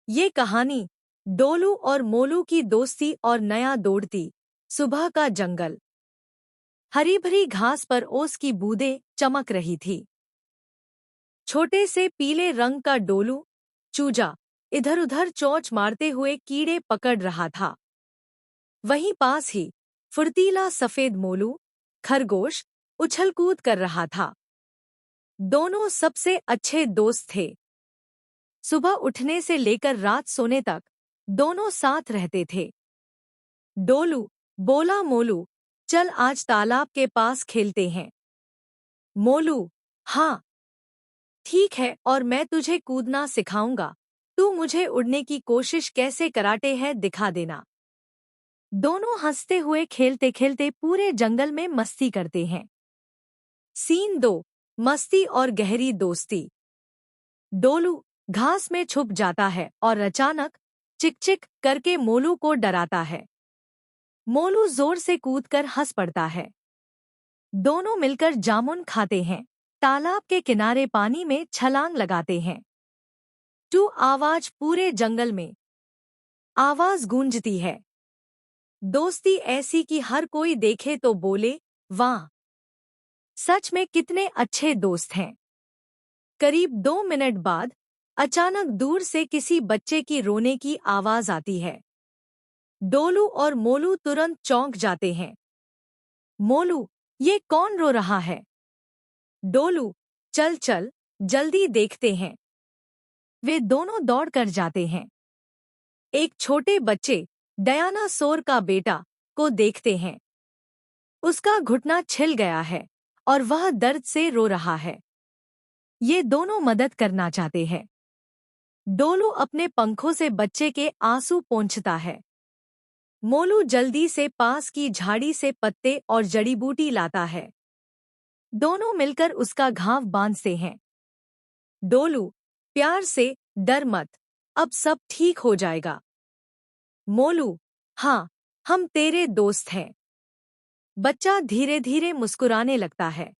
ये कहानी डोलू और मोलू की दोस्ती और नया दौड़ती सुबह का जंगल। हरी भरी घास पर ओस की बूंदें चमक रही थी। छोटे से पीले रंग का डोलू चूजा इधर उधर चोंच मारते हुए कीड़े पकड़ रहा था। वहीं पास ही फुर्तीला सफेद मोलू खरगोश उछल-कूद कर रहा था। दोनों सबसे अच्छे दोस्त थे। सुबह उठने से लेकर रात सोने तक दोनों साथ रहते थे। डोलू बोला, मोलू चल आज तालाब के पास खेलते हैं। मोलू हाँ ठीक है, और मैं तुझे कूदना सिखाऊंगा। तू मुझे उड़ने की कोशिश कैसे कराते है दिखा देना। दोनों हंसते हुए खेलते खेलते पूरे जंगल में मस्ती करते हैं। सीन 2, मस्ती और गहरी दोस्ती। डोलू घास में छुप जाता है और अचानक चिक चिक करके मोलू को डराता है। मोलू जोर से कूदकर हंस पड़ता है। दोनों मिलकर जामुन खाते हैं। तालाब के किनारे पानी में छलांग लगाते हैं। टू आवाज पूरे जंगल में आवाज गूंजती है। दोस्ती ऐसी कि हर कोई देखे तो बोले वाह, सच में कितने अच्छे दोस्त हैं। करीब 2 मिनट बाद अचानक दूर से किसी बच्चे की रोने की आवाज आती है। डोलू और मोलू तुरंत चौंक जाते हैं। मोलू ये कौन रो रहा है? डोलू चल चल जल्दी देखते हैं। वे दोनों दौड़ कर जाते हैं। एक छोटे बच्चे डायनासोर का बेटा को देखते हैं। उसका घुटना छिल गया है और वह दर्द से रो रहा है। ये दोनों मदद करना चाहते हैं। डोलू अपने पंखों से बच्चे के आंसू पोंछता है। मोलू जल्दी से पास की झाड़ी से पत्ते और जड़ी बूटी लाता है। दोनों मिलकर उसका घाव बांधते हैं। डोलू प्यार से डर मत, अब सब ठीक हो जाएगा। मोलू हाँ, हम तेरे दोस्त हैं। बच्चा धीरे धीरे मुस्कुराने लगता है।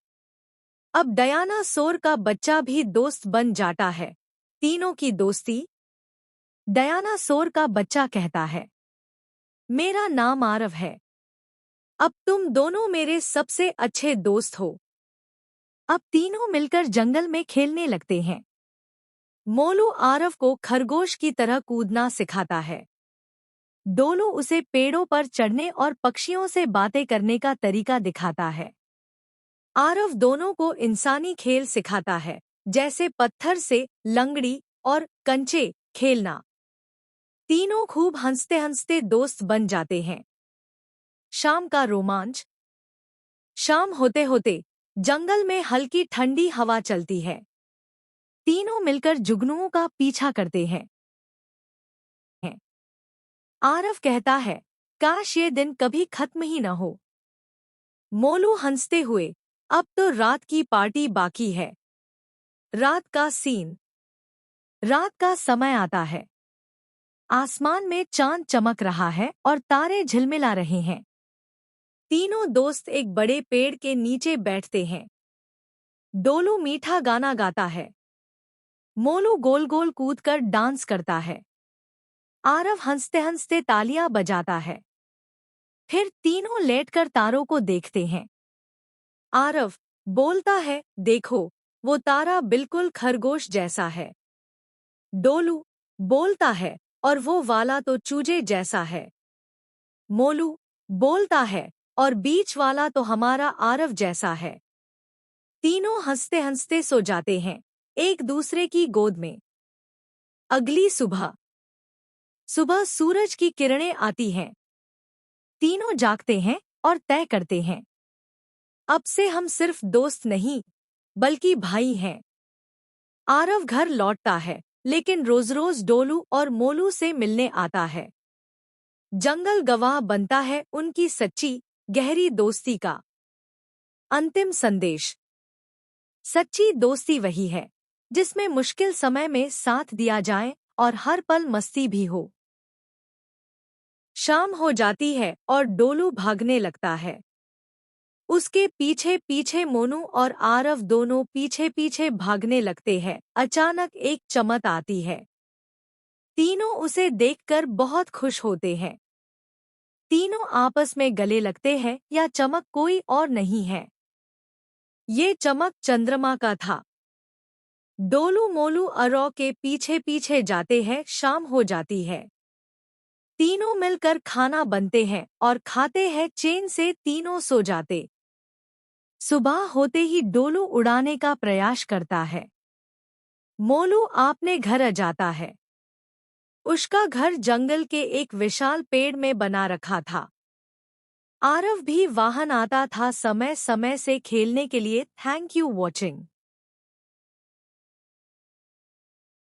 अब डायनासोर का बच्चा भी दोस्त बन जाता है। तीनों की दोस्ती। डायनासोर का बच्चा कहता है, मेरा नाम आरव है। अब तुम दोनों मेरे सबसे अच्छे दोस्त हो। अब तीनों मिलकर जंगल में खेलने लगते हैं। मोलू आरव को खरगोश की तरह कूदना सिखाता है। डोलू उसे पेड़ों पर चढ़ने और पक्षियों से बातें करने का तरीका दिखाता है। आरव दोनों को इंसानी खेल सिखाता है, जैसे पत्थर से लंगड़ी और कंचे खेलना। तीनों खूब हंसते हंसते दोस्त बन जाते हैं। शाम का रोमांच। शाम होते होते जंगल में हल्की ठंडी हवा चलती है। तीनों मिलकर जुगनुओं का पीछा करते हैं। आरव कहता है, काश ये दिन कभी खत्म ही न हो। मोलू हंसते हुए, अब तो रात की पार्टी बाकी है। रात का सीन। रात का समय आता है। आसमान में चांद चमक रहा है और तारे झिलमिला रहे हैं। तीनों दोस्त एक बड़े पेड़ के नीचे बैठते हैं। डोलू मीठा गाना गाता है। मोलू गोल गोल कूदकर डांस करता है। आरव हंसते हंसते तालियां बजाता है। फिर तीनों लेटकर तारों को देखते हैं। आरव बोलता है, देखो वो तारा बिल्कुल खरगोश जैसा है। डोलू बोलता है, और वो वाला तो चूजे जैसा है। मोलू बोलता है, और बीच वाला तो हमारा आरव जैसा है। तीनों हंसते हंसते सो जाते हैं, एक दूसरे की गोद में। अगली सुबह। सुबह सूरज की किरणें आती हैं। तीनों जागते हैं और तय करते हैं, अब से हम सिर्फ दोस्त नहीं बल्कि भाई हैं। आरव घर लौटता है, लेकिन रोज रोज डोलू और मोलू से मिलने आता है। जंगल गवाह बनता है उनकी सच्ची गहरी दोस्ती का। अंतिम संदेश। सच्ची दोस्ती वही है जिसमें मुश्किल समय में साथ दिया जाए और हर पल मस्ती भी हो। शाम हो जाती है और डोलू भागने लगता है। उसके पीछे पीछे मोनू और आरव दोनों पीछे पीछे भागने लगते हैं। अचानक एक चमक आती है। तीनों उसे देखकर बहुत खुश होते हैं। तीनों आपस में गले लगते हैं या चमक कोई और नहीं है। ये चमक चंद्रमा का था। डोलू मोलू अरौ के पीछे पीछे जाते हैं, शाम हो जाती है। तीनों मिलकर खाना बनते हैं और खाते हैं, चैन से तीनों सो जाते। सुबह होते ही डोलू उड़ाने का प्रयास करता है। मोलू अपने घर जाता है। उसका घर जंगल के एक विशाल पेड़ में बना रखा था। आरव भी वाहन आता था समय समय से खेलने के लिए। Thank you watching.